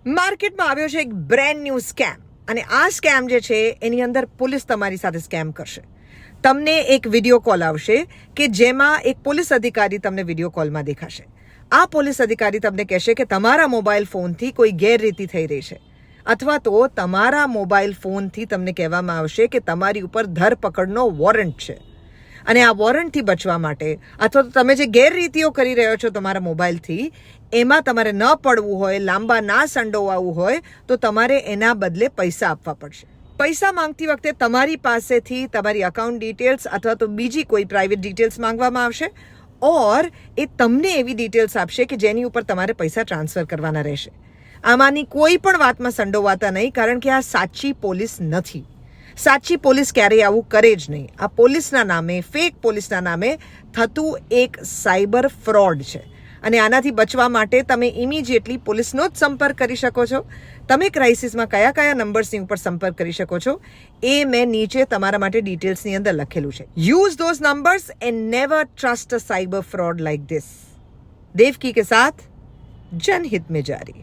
માર્કેટમાં આવ્યો છે એક બ્રેન્ડ ન્યૂ સ્કેમ અને આ સ્કેમ જે છે એની અંદર પોલીસ તમારી સાથે સ્કેમ કરશે. તમને એક વિડીયો કોલ આવશે કે જેમાં એક પોલીસ અધિકારી તમને વિડીયો કોલમાં દેખાશે. આ પોલીસ અધિકારી તમને કહેશે કે તમારા મોબાઈલ ફોનથી કોઈ ગેરરીતિ થઈ રહી છે, અથવા તો તમારા મોબાઈલ ફોનથી તમને કહેવામાં આવશે કે તમારી ઉપર ધરપકડનો વોરંટ છે અને આ વોરંટથી બચવા માટે અથવા તો તમે જે ગેરરીતિઓ કરી રહ્યો છો તમારા મોબાઈલથી એમાં તમારે ન પડવું હોય, લાંબા ના સંડોવાવું હોય તો તમારે એના બદલે પૈસા આપવા પડશે. પૈસા માંગતી વખતે તમારી પાસેથી તમારી અકાઉન્ટ ડિટેલ્સ અથવા તો બીજી કોઈ પ્રાઇવેટ ડિટેલ્સ માંગવામાં આવશે ઓર એ તમને એવી ડિટેલ્સ આપશે કે જેની ઉપર તમારે પૈસા ટ્રાન્સફર કરવાના રહેશે. આમાંની કોઈ પણ વાતમાં સંડોવાતા નહીં, કારણ કે આ સાચી પોલીસ નથી. સાચી પોલીસ ક્યારેય આવું કરે જ નહીં. આ પોલીસના નામે, ફેક પોલીસના નામે થતું એક સાયબર ફ્રોડ છે અને આનાથી બચવા માટે તમે ઇમિડિયેટલી પોલીસનો જ સંપર્ક કરી શકો છો. તમે ક્રાઇસિસમાં કયા કયા નંબર્સની ઉપર સંપર્ક કરી શકો છો એ મેં નીચે તમારા માટે ડિટેલ્સની અંદર લખેલું છે. Use those numbers and never trust a cyber fraud like this. Devaki के साथ जनहित में जारी.